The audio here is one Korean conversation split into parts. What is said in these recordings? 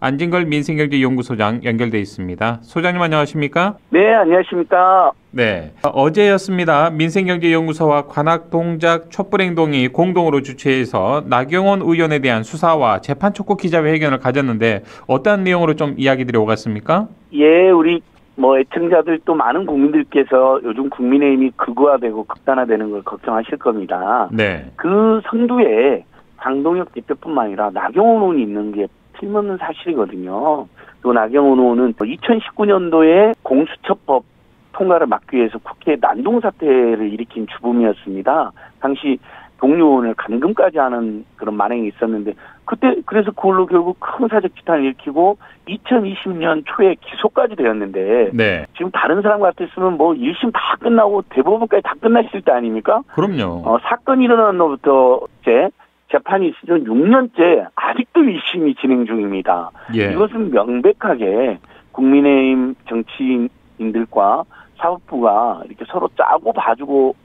안진걸 민생경제연구소장 연결돼 있습니다. 소장님 안녕하십니까? 네, 안녕하십니까? 네, 어제였습니다. 민생경제연구소와 관악동작 촛불행동이 공동으로 주최해서 나경원 의원에 대한 수사와 재판 촉구 기자회견을 가졌는데 어떠한 내용으로 좀 이야기들이 오갔습니까? 예, 우리 애청자들 또 많은 국민들께서 요즘 국민의힘이 극우화되고 극단화되는 걸 걱정하실 겁니다. 네. 그 선두에 강동혁 대표뿐만 아니라 나경원 의원이 있는 게 틀림없는 사실이거든요. 또 나경원 의원은 2019년도에 공수처법 통과를 막기 위해서 국회에 난동 사태를 일으킨 주범이었습니다. 당시 동료 의원을 감금까지 하는 그런 만행이 있었는데 그때 그래서 그걸로 결국 큰 사적 지탄을 일으키고 2020년 초에 기소까지 되었는데 네. 지금 다른 사람 같았으면 1심 다 끝나고 대법원까지 다 끝났을 때 아닙니까? 그럼요. 사건이 일어난 날부터 이제 재판이 지금 6년째 아직도 1심이 진행 중입니다. 예. 이것은 명백하게 국민의힘 정치인들과 사법부가 이렇게 서로 짜고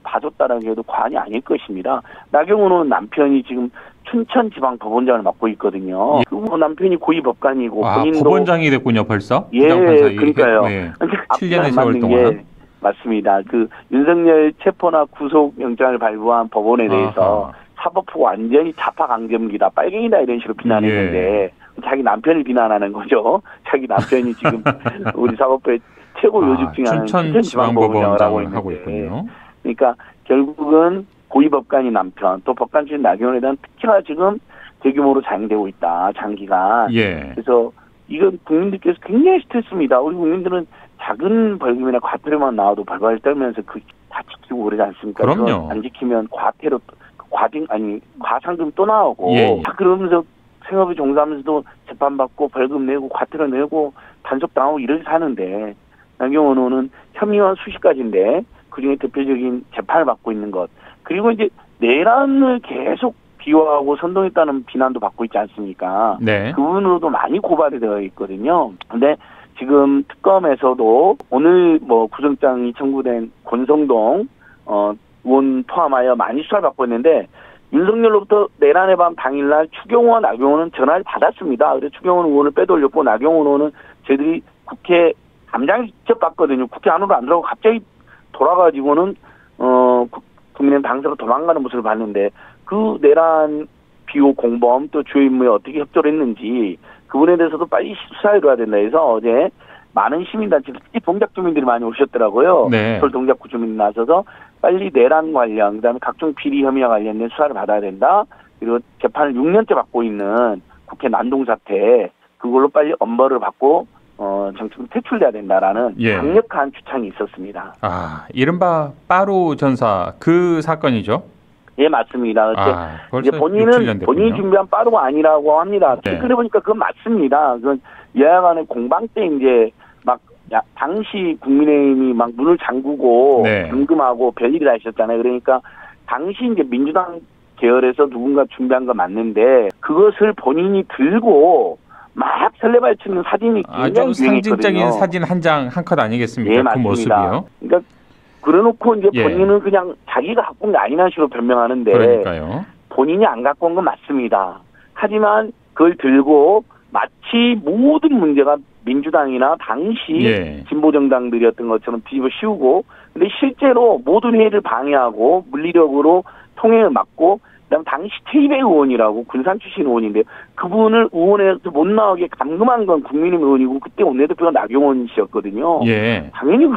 봐줬다라는 게 해도 과언이 아닐 것입니다. 나경원은 남편이 지금 춘천지방법원장을 맡고 있거든요. 예. 그리고 남편이 고위법관이고 본인도 법원장이 됐군요, 벌써? 예, 그러니까요. 네. 앞뒤 7년의 안 세월 맞는 동안. 게 맞습니다. 그 윤석열 체포나 구속영장을 발부한 법원에 대해서 사법부가 완전히 좌파 강점기다, 빨갱이다 이런 식으로 비난했는데 자기 남편을 비난하는 거죠. 자기 남편이 지금 우리 사법부의 최고 요직 중에 하나는 춘천지방법원장을 하고 있는데, 그러니까 결국은 고위법관이 남편, 또 법관 출신 나경원에 대한 특혜가 지금 대규모로 자행되고 있다, 장기간. 예. 그래서 이건 국민들께서 굉장히 스트레스입니다. 우리 국민들은 작은 벌금이나 과태료만 나와도 발발 떨면서 그 다 지키고 그러지 않습니까? 그럼요. 안 지키면 과상금 또 나오고. 예. 그러면서 생업에 종사하면서도 재판받고 벌금 내고 과태료 내고 단속당하고 이렇게 사는데 나경원 의원은 혐의와 수십 가지인데 그중에 대표적인 재판을 받고 있는 것. 그리고 이제 내란을 계속 비호하고 선동했다는 비난도 받고 있지 않습니까? 네. 그 부분으로도 많이 고발이 되어 있거든요. 근데 지금 특검에서도 오늘 구속장이 청구된 권성동 의원 포함하여 많이 수사를 받고 있는데 윤석열로부터 내란의 밤 당일날 추경호와 나경원은 전화를 받았습니다. 그래서 추경호 의원을 빼돌렸고 나경원 의원은 저희들이 국회 담장을 직접 봤거든요. 국회 안으로 안 들어가고 갑자기 돌아가지고는 국민의힘 당사로 도망가는 모습을 봤는데 그 내란 비호 공범 또 주요 인물이 어떻게 협조를 했는지 그분에 대해서도 빨리 수사에 이루어야 된다 해서 어제 많은 시민단체, 특히 동작 주민들이 많이 오셨더라고요. 네. 서울 동작구 주민이 나서서 빨리 내란 관련, 그다음에 각종 비리 혐의와 관련된 수사를 받아야 된다. 그리고 재판을 6년째 받고 있는 국회 난동 사태, 그걸로 빨리 엄벌을 받고 정치로 퇴출돼야 된다라는 강력한 주창이 있었습니다. 이른바 빠루 전사 그 사건이죠? 예, 맞습니다. 이제 본인이 준비한 빠루가 아니라고 합니다. 그래 보니까 그건 맞습니다. 그건 여야 간의 공방 때 이제 당시 국민의힘이 문을 잠그고 감금하고 별일이 다 있었잖아요. 그러니까 당시 이제 민주당 계열에서 누군가 준비한 거 맞는데 그것을 본인이 들고 막 설레발치는 사진이 굉장히 아주 상징적인 사진 한 컷 아니겠습니까? 예, 그 맞습니다. 모습이요. 그러니까 그래놓고 이제 본인은 그냥 자기가 갖고 온 게 아니라는 식으로 변명하는데 그러니까요. 본인이 안 갖고 온 건 맞습니다. 하지만 그걸 들고 마치 모든 문제가 민주당이나 당시 진보 정당들이었던 것처럼 뒤집어 씌우고 근데 실제로 모든 회의를 방해하고 물리력으로 통행을 막고 그다음 당시 최이배 의원이라고 군산 출신 의원인데 그분을 의원에서 못 나오게 감금한 건 국민의힘 의원이고 그때 원내대표가 나경원 씨였거든요. 당연히 그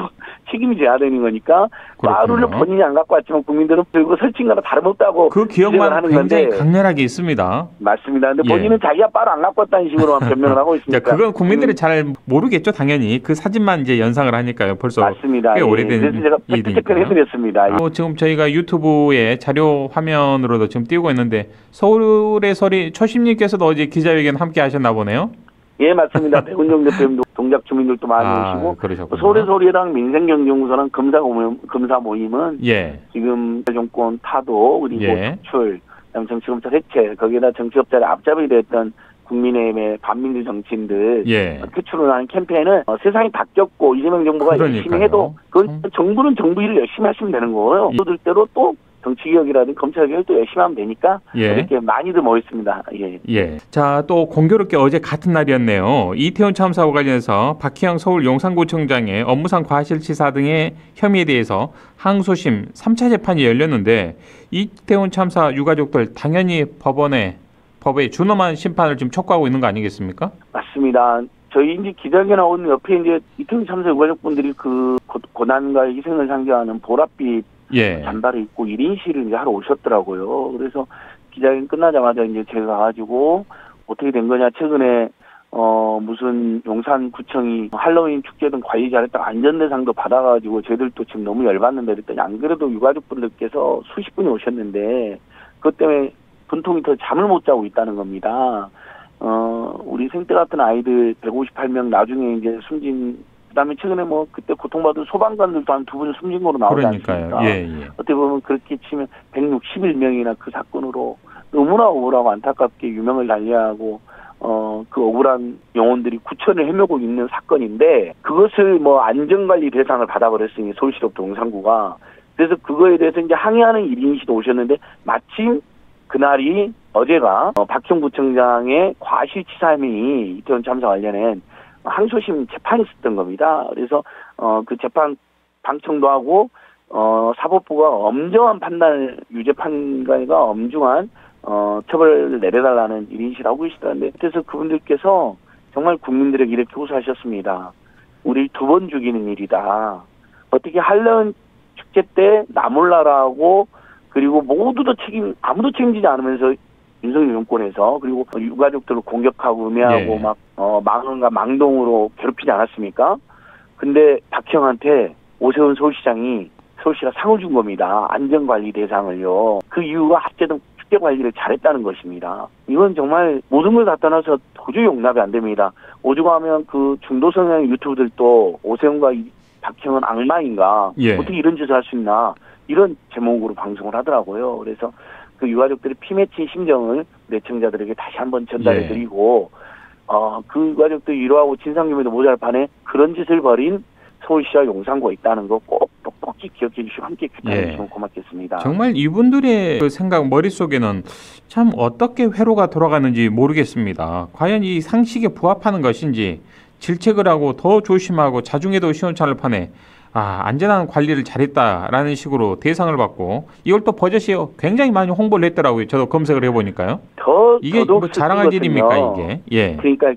책임이 져야 되는 거니까 빠루를 본인이 안 갖고 왔지만 국민들은 들고 설친 거나 다름없다고 그 기억만 굉장히 강렬하게 있습니다. 맞습니다. 근데 본인은 자기가 빠루 안 갖고 왔다는 식으로만 변명을 하고 있습니다. 그건 국민들이 잘 모르겠죠, 당연히. 그 사진만 이제 연상을 하니까요. 벌써 맞습니다. 꽤 오래된 그래서 제가 팩트체크를 해드렸습니다. 지금 저희가 유튜브에 자료 화면으로도 지금 띄우고 있는데 서울의 소리 초심님께서도 어제 기자회견 함께 하셨나 보네요. 예, 맞습니다. 백운정 대표님도 동작 주민들도 많이 오시고 서울의 소리랑 민생경제연구소랑 검사 모임은 지금 정권 타도 그리고 퇴출, 그다음 정치검찰 해체 거기에다 정치업자를 앞잡이 됐던 국민의힘의 반민주 정치인들 퇴출을 하는 캠페인을 세상이 바뀌었고 이재명 정부가 열심히 해도 그건 정부는 정부 일을 열심히 하시면 되는 거예요. 그들대로 또 정치개혁이라든지 검찰개혁도 열심히 하면 되니까 예. 이렇게 많이들 모였습니다. 예. 예. 자, 또 공교롭게 어제 같은 날이었네요. 이태원 참사와 관련해서 박희영 서울 용산구청장의 업무상 과실치사 등의 혐의에 대해서 항소심 3차 재판이 열렸는데 이태원 참사 유가족들 당연히 법에 준엄한 심판을 지금 촉구하고 있는 거 아니겠습니까? 맞습니다. 저희 이제 기자회견 나오는 옆에 이제 이태원 참사 유가족분들이 그 고난과 희생을 상징하는 보랏빛 예. 잠바를 입고 1인실을 이제 하러 오셨더라고요. 그래서 기자회견 끝나자마자 이제 제가 가가지고 어떻게 된 거냐, 최근에 무슨 용산구청이 할로윈 축제 등 관리 잘했다 안전대상도 받아가지고 저희들도 지금 너무 열받는다 그랬더니, 안 그래도 유가족분들께서 수십 분이 오셨는데 그것 때문에 분통이 더 잠을 못 자고 있다는 겁니다. 우리 생태 같은 아이들 158명 나중에 이제 숨진, 그다음에 최근에 뭐 그때 고통받은 소방관들도 한 2분 숨진 거로 나오지 그러니까요. 않습니까? 예. 어떻게 보면 그렇게 치면 161명이나 그 사건으로 너무나 억울하고 안타깝게 유명을 달리하고 그 억울한 영혼들이 구천을 헤매고 있는 사건인데, 그것을 뭐 안전관리 대상을 받아버렸으니 서울시로부터 용산구가. 그래서 그거에 대해서 이제 항의하는 1인실도 오셨는데, 마침 그날이 어제가 박희영 구청장의 과실치사 혐의 이태원 참사 관련한 항소심 재판이 있었던 겁니다. 그래서 그 재판 방청도 하고 사법부가 엄정한 판단을, 유죄 판결과 엄중한 처벌을 내려달라는 1인실 하고 계시다는데, 그래서 그분들께서 정말 국민들에게 이렇게 호소하셨습니다. 우리 2번 죽이는 일이다. 어떻게 할로윈 축제 때 나 몰라라고, 그리고 아무도 책임지지 않으면서 윤석열 정권에서, 그리고 유가족들을 공격하고 음해하고 예. 막 망언과 망동으로 괴롭히지 않았습니까? 근데 박형한테 오세훈 서울시가 상을 준 겁니다. 안전관리 대상을요. 그 이유가 합제등 축제 관리를 잘했다는 것입니다. 이건 정말 모든 걸 다 떠나서 도저히 용납이 안 됩니다. 오죽하면 그 중도 성향의 유튜브들도 오세훈과 박형은 악마인가? 예. 어떻게 이런 짓을 할 수 있나? 이런 제목으로 방송을 하더라고요. 그래서 그 유가족들의 피 맺힌 심정을 내청자들에게 다시 한번 전달해드리고, 그 유가족들이 위로하고 진상규명도 모자랄 판에 그런 짓을 벌인 서울시와 용산구가 있다는 거 꼭 똑똑히 기억해 주시고 함께 규탄해 주시면 고맙겠습니다. 정말 이분들의 그 생각 머릿속에는 참 어떻게 회로가 돌아가는지 모르겠습니다. 과연 이 상식에 부합하는 것인지, 질책을 하고 더 조심하고 자중에도 시원찮을 판에 안전한 관리를 잘했다라는 식으로 대상을 받고, 이걸 또 버젓이 굉장히 많이 홍보를 했더라고요. 저도 검색을 해보니까요. 이게 뭐 자랑할 일입니까 이게? 예. 그러니까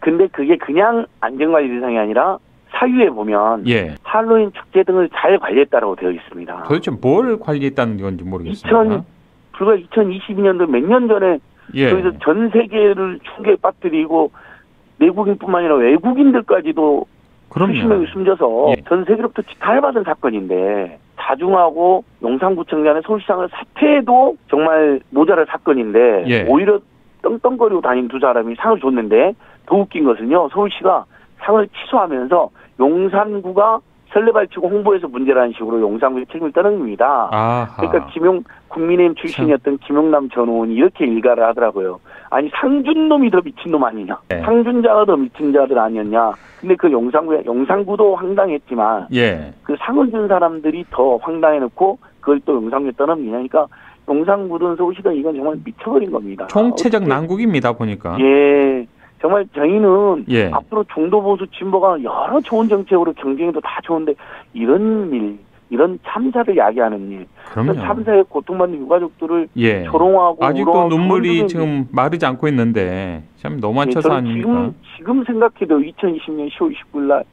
근데 그게 그냥 안전관리 대상이 아니라 사유에 보면 예. 할로윈 축제 등을 잘 관리했다라고 되어 있습니다. 도대체 뭘 관리했다는 건지 모르겠습니다. 불과 2022년도 몇 년 전에 예. 그래서 전 세계를 충격에 빠뜨리고 내국인뿐만 아니라 외국인들까지도 수십 명이 숨져서 예. 전 세계로부터 지탄을 받은 사건인데, 자중하고 용산구청장의 서울시장을 사퇴해도 정말 모자랄 사건인데, 예. 오히려 떵떵거리고 다닌 두 사람이 상을 줬는데, 더 웃긴 것은요, 서울시가 상을 취소하면서 용산구가 설레발치고 홍보해서 문제라는 식으로 용산구의 책임을 떠넘깁니다. 아하. 그러니까 국민의힘 출신이었던 김용남 전 의원이 이렇게 일가를 하더라고요. 아니, 상 준 놈이 더 미친 놈 아니냐. 네. 상 준 자가 더 미친 자들 아니었냐. 근데 그 용산구도 황당했지만, 예. 그 상을 준 사람들이 더 황당해놓고 그걸 또 용산구에 떠넘기냐니까, 용산구든 서울시든 이건 정말 미쳐버린 겁니다. 총체적 난국입니다 보니까. 예. 정말 저희는 예. 앞으로 중도 보수 진보가 여러 좋은 정책으로 경쟁해도 다 좋은데, 이런 일, 이런 참사를 야기하는 일, 그럼요. 참사에 고통받는 유가족들을 예. 조롱하고 아직도 울어하고 눈물이 지금 마르지 않고 있는데 참 너무한 처사 아닙니까? 지금 생각해도 2020년 10월 29일 날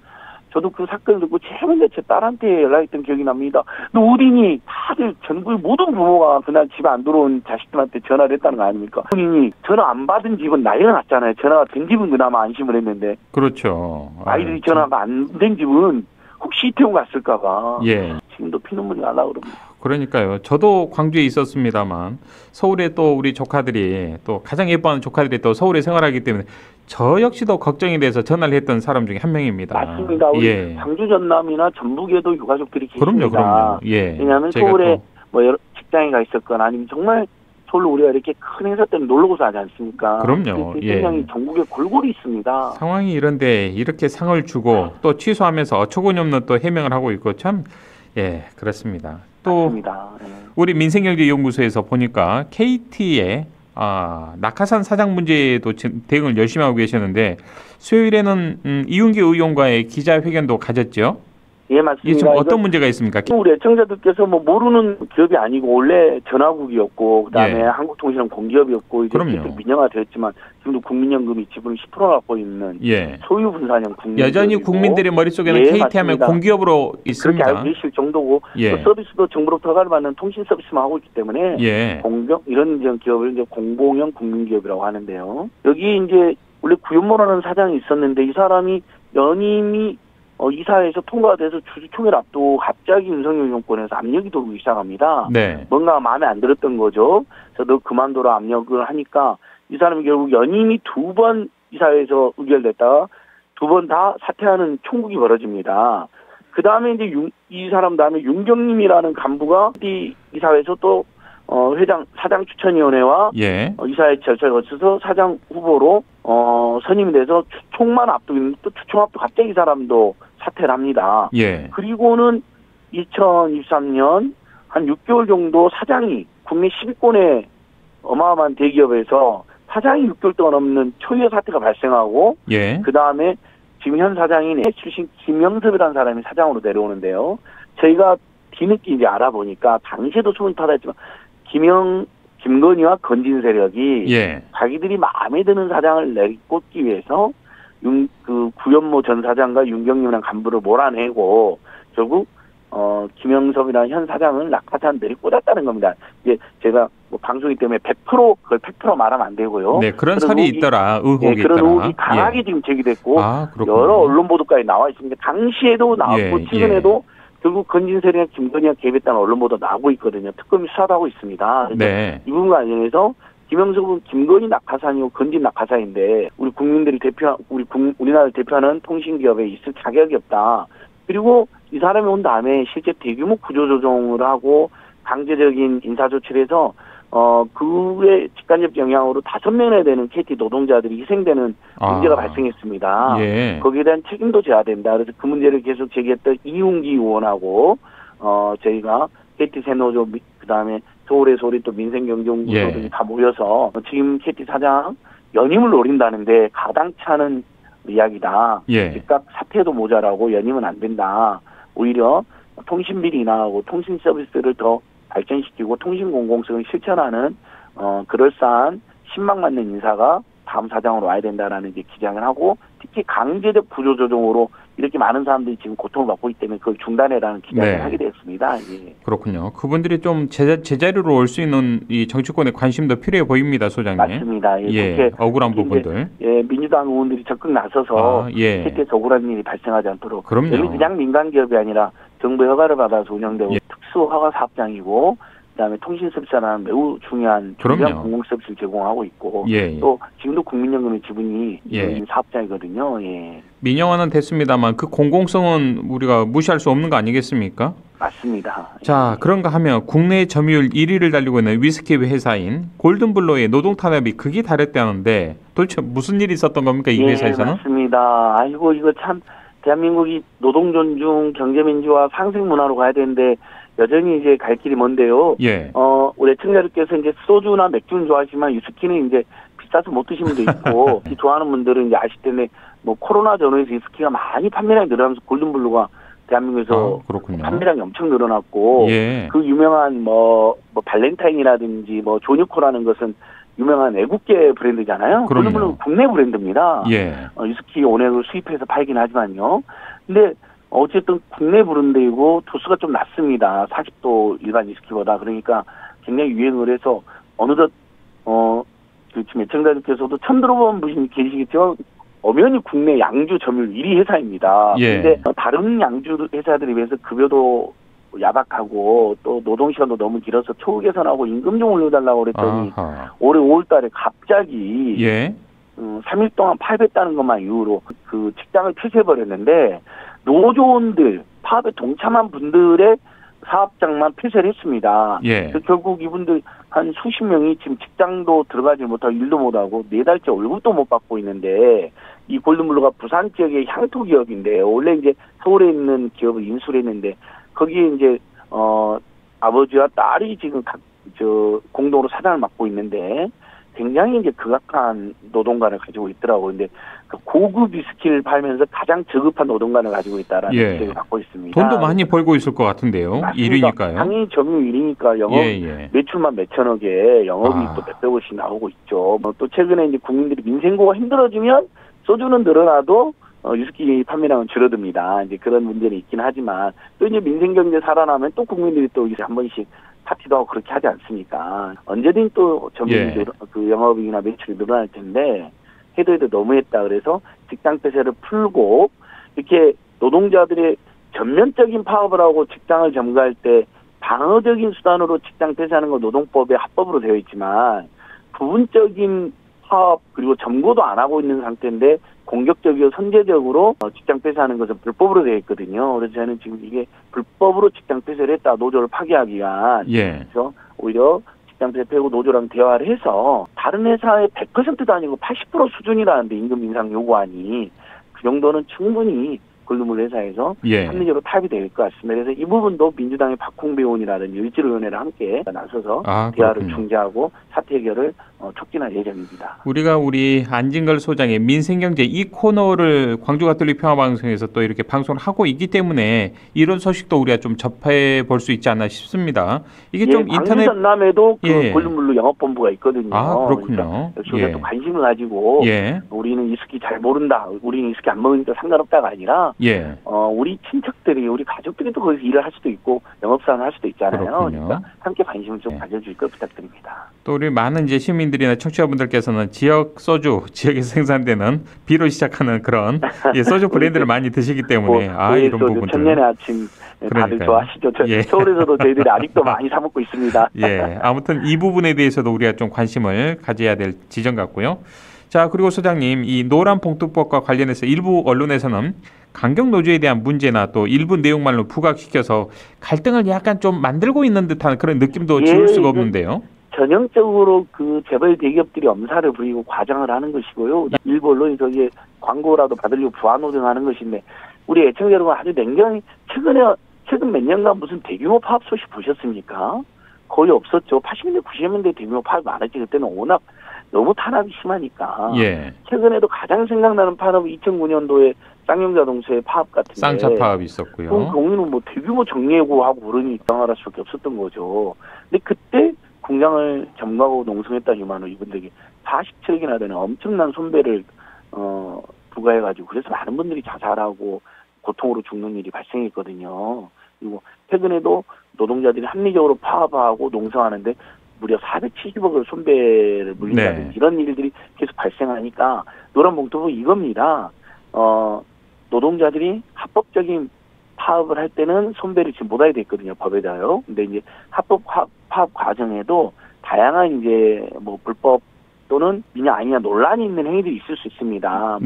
저도 그 사건을 듣고 제일 먼저 제 딸한테 연락했던 기억이 납니다. 너 어디니? 다들 전국의 모든 부모가 그날 집에 안 들어온 자식들한테 전화를 했다는 거 아닙니까? 본인이 전화 안 받은 집은 난리가 났잖아요. 전화가 된 집은 그나마 안심을 했는데, 그렇죠. 아이들이 전화가 안 된 집은 혹시 이태원 갔을까 봐 예. 지금도 피눈물이 나려고 그럽니다. 그러니까요. 저도 광주에 있었습니다만 서울에 또 우리 조카들이, 또 가장 예뻐하는 조카들이 또 서울에 생활하기 때문에 저 역시도 걱정이 돼서 전화를 했던 사람 중에 한 명입니다. 맞습니다. 우리 예. 광주 전남이나 전북에도 유가족들이 계십니다. 그럼요. 예. 왜냐하면 서울에 뭐 여러 직장에 가 있었거나 아니면 정말 서울로 우리가 이렇게 큰 행사 때문에 놀러 가서 하지 않습니까? 그럼요. 그 굉장히 예. 전국에 골고루 있습니다. 상황이 이런데 이렇게 상을 주고 또 취소하면서 어처구니 없는 또 해명을 하고 있고 참, 예, 그렇습니다. 또 맞습니다. 예. 우리 민생경제연구소에서 보니까 KT의 낙하산 사장 문제에도 지금 대응을 열심히 하고 계셨는데 수요일에는 이윤기 의원과의 기자회견도 가졌죠. 예, 이게 좀 맞습니다. 어떤 문제가 있습니까? 우리 애청자들께서 뭐 모르는 기업이 아니고 원래 전화국이었고 그다음에 예. 한국통신은 공기업이었고 이제 그럼요. 계속 민영화되었지만 지금도 국민연금이 지분 10% 갖고 있는 예. 소유 분산형 국민 여전히 국민들의 머릿속에는 예, KT 하면 맞습니다. 공기업으로 그렇게 있습니다. 알고 계실 정도고 예. 또 서비스도 정부로부터 허가를 받는 통신 서비스만 하고 있기 때문에 예. 공경 이런 이제 기업을 이제 공공형 국민기업이라고 하는데요. 여기 이제 원래 구현모라는 사장이 있었는데 이 사람이 연임이 이사회에서 통과가 돼서 주주총회를 앞두고 갑자기 윤석열 정권에서 압력이 들어오기 시작합니다. 네. 뭔가 마음에 안 들었던 거죠. 그래서 너 그만둬라 압력을 하니까 이 사람이 결국 연임이 2번 이사회에서 의결됐다가 2번 다 사퇴하는 총국이 벌어집니다. 그 다음에 이제 이 사람 다음에 윤경림이라는 간부가 이 이사회에서 또 사장 추천위원회와 예. 이사회 절차를 거쳐서 사장 후보로 선임이 돼서 추총만 앞두고 있는데 또 추총 앞두고 갑자기 이 사람도 사퇴를 합니다. 예. 그리고는 2023년 한 6개월 정도 사장이 국내 10위권의 어마어마한 대기업에서 사장이 6개월 동안 없는 초유의 사태가 발생하고 예. 그 다음에 지금 현 사장인 출신 김영섭이라는 사람이 사장으로 내려오는데요. 저희가 뒤늦게 이제 알아보니까 당시에도 소문이 타다했지만 김건희와 건진 세력이 예. 자기들이 마음에 드는 사장을 내꽂기 위해서 구현모 전 사장과 윤경림이라는 간부를 몰아내고 결국 김영섭이라는 현 사장을 낙하산 내리꽂았다는 겁니다. 이제 제가 뭐 방송이기 때문에 100% 그걸 100% 말하면 안 되고요. 네, 그런 설이 있더라. 의혹이 예, 그런 있더라. 의혹이 강하게 예. 지금 제기됐고 그렇군요. 여러 언론 보도까지 나와 있습니다. 당시에도 나왔고 예, 최근에도 결국 건진세력이나 김건희가 개입했다는 언론 보도 나오고 있거든요. 특검이 수사도 하고 있습니다. 그래서 네. 이 부분과 관련해서 김영석은 김건희 낙하산이고 건진 낙하산인데 우리 국민들이 우리나라를 대표하는 통신기업에 있을 자격이 없다. 그리고 이 사람이 온 다음에 실제 대규모 구조조정을 하고 강제적인 인사조치를 해서 그의 직간접 영향으로 5명이나 되는 KT 노동자들이 희생되는 문제가 발생했습니다. 예. 거기에 대한 책임도 져야 된다. 그래서 그 문제를 계속 제기했던 이웅기 의원하고 저희가 KT 새노조 그다음에 서울에서 우리 또 민생경제연구소들이 다 모여서 지금 KT 사장 연임을 노린다는데 가당치 않은 이야기다. 예. 즉각 사퇴도 모자라고 연임은 안 된다. 오히려 통신비리 인하하고 통신 서비스를 더 발전시키고 통신 공공성을 실천하는 그럴싸한 신망맞는 인사가 다음 사장으로 와야 된다라는 이제 기장을 하고 특히 강제적 구조조정으로 이렇게 많은 사람들이 지금 고통을 받고 있기 때문에 그걸 중단해라는 기장을 네. 하게 됐습니다. 예. 그렇군요. 그분들이 좀 제자리로 올 수 있는 이 정치권의 관심도 필요해 보입니다, 소장님. 맞습니다. 예, 억울한 부분들. 예, 민주당 의원들이 적극 나서서 실제에서 억울한 일이 발생하지 않도록. 그럼요. 여기 그냥 민간 기업이 아니라 정부의 허가를 받아서 운영되고 특수 허가 사업장이고 그다음에 통신 서비스라는 매우 중요한 공공 서비스를 제공하고 있고 또 지금도 국민연금의 지분이 있는 사업장이거든요. 예. 민영화는 됐습니다만 그 공공성은 우리가 무시할 수 없는 거 아니겠습니까? 맞습니다. 자, 그런가 하면 국내 점유율 1위를 달리고 있는 위스키 회사인 골든블루의 노동 탄압이 극이 달했다는데 도대체 무슨 일이 있었던 겁니까, 이 회사에서는? 맞습니다. 아이고 이거 참 대한민국이 노동 존중, 경제 민주화, 상생 문화로 가야 되는데 여전히 이제 갈 길이 먼데요. 우리 애청자들께서 이제 소주나 맥주는 좋아하시지만 위스키는 이제 비싸서 못 드시는 분도 있고 좋아하는 분들은 이제 아실 텐데 뭐 코로나 전후에서 위스키가 많이 판매량이 늘어나면서 골든블루가 대한민국에서 판매량이 엄청 늘어났고 그 유명한 뭐 발렌타인이라든지 뭐 조니코라는 것은 유명한 애국계 브랜드잖아요. 골든블루는 국내 브랜드입니다. 위스키 원액을 수입해서 팔긴 하지만요. 근데 어쨌든 국내 브랜드이고 도수가 좀 낮습니다. 40도 일반 위스키보다. 그러니까 굉장히 유행을 해서 어느덧 지금 애청자들께서도 처음 들어본 분이 계시겠지만 엄연히 국내 양주 점유율 1위 회사입니다. 그런데 다른 양주 회사들에 비해서 급여도 야박하고 또 노동시간도 너무 길어서 처우 개선하고 임금 좀 올려달라고 그랬더니 올해 5월 달에 갑자기 3일 동안 파업했다는 것만 이유로 그 직장을 폐쇄해버렸는데 노조원들, 파업에 동참한 분들의 사업장만 폐쇄를 했습니다. 그래서 결국 이분들 한 수십 명이 지금 직장도 들어가지 못하고 일도 못하고 4달째 월급도 못 받고 있는데 이 골든블루가 부산 지역의 향토 기업인데 원래 이제 서울에 있는 기업을 인수를 했는데 거기에 이제 아버지와 딸이 지금 공동으로 사장을 맡고 있는데 굉장히 이제 극악한 노동관을 가지고 있더라고요. 근데 그 고급 위스키를 팔면서 가장 저급한 노동관을 가지고 있다라는 예. 지적을 받고 있습니다. 돈도 많이 벌고 있을 것 같은데요. 맞습니다. 일이니까요. 당연히 점유 1위니까 영업 매출만 몇천억에 영업이 또 몇백억씩 나오고 있죠. 또 최근에 이제 국민들이 민생고가 힘들어지면 소주는 늘어나도 위스키 판매량은 줄어듭니다. 이제 그런 문제는 있긴 하지만 또 이제 민생경제 살아나면 또 국민들이 또 이제 한 번씩 파티도 하고 그렇게 하지 않습니까? 언제든 또 그 영업이나 매출이 늘어날 텐데 해도 너무했다. 그래서 직장 폐쇄를 풀고 이렇게 노동자들의 전면적인 파업을 하고 직장을 점거할 때 방어적인 수단으로 직장 폐쇄하는 건 노동법에 합법으로 되어 있지만 부분적인 파업 그리고 점거도 안 하고 있는 상태인데 공격적이고 선제적으로 직장 폐쇄하는 것은 불법으로 되어 있거든요. 그래서 저는 지금 이게 불법으로 직장 폐쇄를 했다. 노조를 파괴하기 위한. 그래서 오히려 직장 폐쇄하고 노조랑 대화를 해서 다른 회사의 100%도 아니고 80% 수준이라는데 임금 인상 요구안이 그 정도는 충분히 글로벌 회사에서 합리적으로 타협이 될 것 같습니다. 그래서 이 부분도 민주당의 박홍배 의원이라든지 을지로 의원이랑 함께 나서서 대화를 중재하고 사태 해결을 촉진할 예정입니다. 우리 안진걸 소장의 민생경제 이 코너를 광주가톨릭 평화방송에서 또 이렇게 방송을 하고 있기 때문에 이런 소식도 우리가 좀 접해 볼 수 있지 않나 싶습니다. 이게 좀 인터넷 전남에도 그 골든블루 영업본부가 있거든요. 그렇군요. 그러니까 역시 우리가 또 관심을 가지고 우리는 위스키 잘 모른다. 우리는 위스키 안 먹으니까 상관없다가 아니라 우리 친척들이 우리 가족들이 또 거기서 일을 할 수도 있고 영업사원을 할 수도 있잖아요. 그러니까 함께 관심을 좀 가져줄 것 부탁드립니다. 또 우리 많은 이제 시민들이나 청취자분들께서는 지역 소주, 지역에서 생산되는 비로 시작하는 그런 소주 브랜드를 많이 드시기 때문에 이런 부분들. 천년의 아침 다들 좋아하시죠. 서울에서도 저희들이 아직도 많이 사 먹고 있습니다. 아무튼 이 부분에 대해서도 우리가 좀 관심을 가져야 될 지점 같고요. 자, 그리고 소장님, 이 노란 봉투법과 관련해서 일부 언론에서는 강경 노조에 대한 문제나 또 일부 내용만로 부각시켜서 갈등을 약간 좀 만들고 있는 듯한 그런 느낌도 지울 수가 없는데요. 전형적으로 그 재벌 대기업들이 엄살을 부리고 과장을 하는 것이고요. 일부 언론이 저기에 광고라도 받으려고 부하노동하는 것인데 우리 애청자 여러분 아주 냉정히 최근 몇 년간 무슨 대규모 파업 소식 보셨습니까? 거의 없었죠. 80년대, 90년대 대규모 파업이 많았지. 그때는 워낙 너무 탄압이 심하니까. 최근에도 가장 생각나는 파업은 2009년도에 쌍용자동차의 파업 같은데. 쌍차 파업이 있었고요. 그 경우는 뭐 대규모 정리해고하고 그러니 당할 수밖에 없었던 거죠. 근데 그때 공장을 점거하고 농성했다지만 이분들에게 47억이나 되는 엄청난 손배를 부과해가지고 그래서 많은 분들이 자살하고 고통으로 죽는 일이 발생했거든요. 그리고 최근에도 노동자들이 합리적으로 파업하고 농성하는데 무려 470억을 손배를 물린다든지 이런 일들이 계속 발생하니까 노란봉투는 이겁니다. 노동자들이 합법적인 파업을 할 때는 손배를 지금 못하게 돼 있거든요. 법에다요. 근데 이제 합법 파업 과정에도 다양한 이제 뭐 불법 또는 이냐 아니냐 논란이 있는 행위들이 있을 수 있습니다.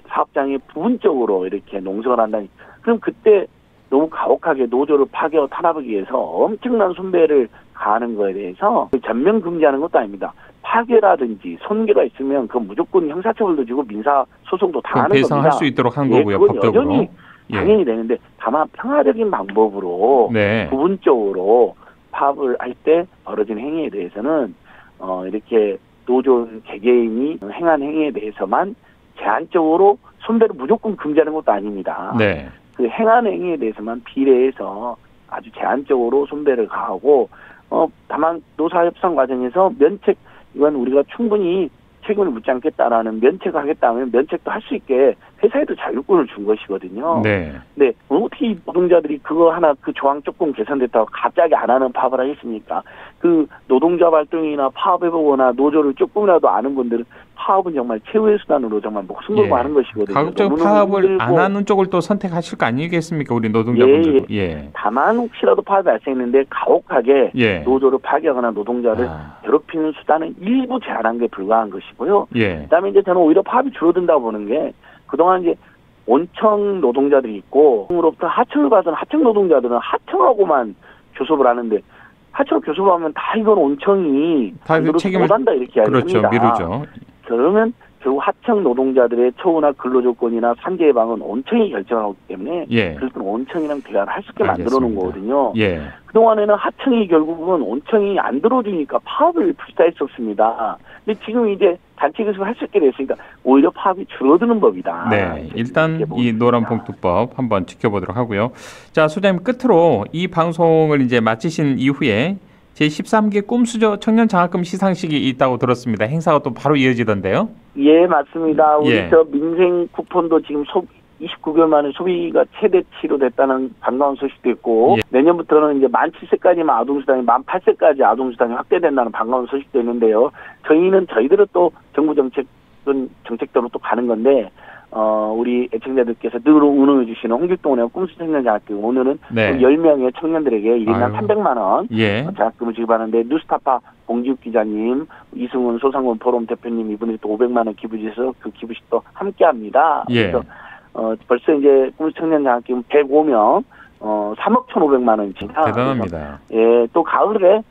사업장이 부분적으로 이렇게 농성을 한다니. 그럼 그때 너무 가혹하게 노조를 파괴하고 탄압하기 위해서 엄청난 손배를 가하는 거에 대해서 전면 금지하는 것도 아닙니다. 파괴라든지 손괴가 있으면 그건 무조건 형사처벌도 지고 민사소송도 당하는 겁니다. 배상할 수 있도록 한 거고요. 법적으로. 여전히 당연히 되는데 다만 평화적인 방법으로 부분적으로 파업을 할 때 벌어진 행위에 대해서는 이렇게 노조 개개인이 행한 행위에 대해서만 제한적으로 손배를 무조건 금지하는 것도 아닙니다. 그 행한 행위에 대해서만 비례해서 아주 제한적으로 손배를 가하고 다만 노사협상 과정에서 면책 이건 우리가 충분히 책임을 묻지 않겠다라는 면책을 하겠다 하면 면책도 할 수 있게 회사에도 자율권을 준 것이거든요. 근데 어떻게 노동자들이 그거 하나 그 조항 조금 개선됐다고 갑자기 안 하는 파업을 하겠습니까? 그 노동자 활동이나 파업해보거나 노조를 조금이라도 아는 분들은 파업은 정말 최후의 수단으로 정말 목숨 걸고 하는 것이거든요. 가급적 파업을 안 하는 쪽을 또 선택하실 거 아니겠습니까? 우리 노동자분들도. 다만 혹시라도 파업이 발생했는데 가혹하게 노조를 파괴하거나 노동자를 괴롭히는 수단은 일부 제한한 게 불가한 것이고요. 그다음에 이제 저는 오히려 파업이 줄어든다고 보는 게 그동안 이제 온청 노동자들이 있고 으로부터 하청을 받은 하청 노동자들은 하청하고만 교섭을 하는데 하청 교섭하면 다 이건 온청이 다 책임을 못한다 이렇게 그렇죠. 합니다. 미루죠. 그러면 결국 하청 노동자들의 처우나 근로조건이나 산재 예방은 온청이 결정하기 때문에 예. 그래서 온청이랑 대화를 할 수 있게 만들어 놓은 알겠습니다. 거거든요. 예. 그동안에는 하청이 결국은 온청이 안 들어주니까 파업을 불사했었습니다. 근데 지금 이제 단체 교섭을 할 수 있게 됐으니까 오히려 파업이 줄어드는 법이다. 네, 일단 이렇게 보고 이 있습니다. 노란봉투법 한번 지켜보도록 하고요. 자, 소장님 끝으로 이 방송을 이제 마치신 이후에 제13기 꿈수저 청년 장학금 시상식이 있다고 들었습니다. 행사가 또 바로 이어지던데요. 예, 맞습니다. 우리 예. 저 민생 쿠폰도 지금 29개월 만에 소비가 최대치로 됐다는 반가운 소식도 있고 예. 내년부터는 이제 만 7세까지만 아동수당이 만 8세까지 아동수당이 확대된다는 반가운 소식도 있는데요. 저희들은 또 정부 정책대로 또 가는 건데 우리 애청자들께서 늘 응원해 주시는 홍길동은행 꿈수청년 장학금 오늘은 네. 10명의 청년들에게 1인당 아유. 300만 원 예. 장학금을 지급하는데 뉴스타파 봉지욱 기자님, 이승훈 소상공 포럼 대표님 이분들이 또 500만 원 기부 주셔서 그 기부식도 함께합니다. 예. 그래서 벌써 이제 꿈수청년 장학금 105명 3억 1,500만 원입니다. 대단합니다. 예, 또 가을에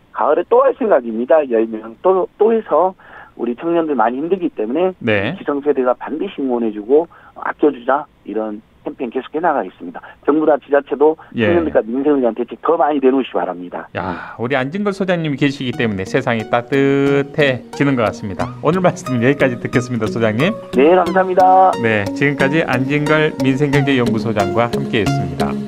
또 할 생각입니다. 10명 또 해서 우리 청년들 많이 힘들기 때문에 네. 기성세대가 반드시 응원해주고 아껴주자 이런 캠페인 계속해 나가겠습니다. 정부나 지자체도 예. 청년들과 민생을 위한 대책 더 많이 내놓으시기 바랍니다. 야, 우리 안진걸 소장님이 계시기 때문에 세상이 따뜻해지는 것 같습니다. 오늘 말씀은 여기까지 듣겠습니다, 소장님. 네, 감사합니다. 네, 지금까지 안진걸 민생경제연구소장과 함께했습니다.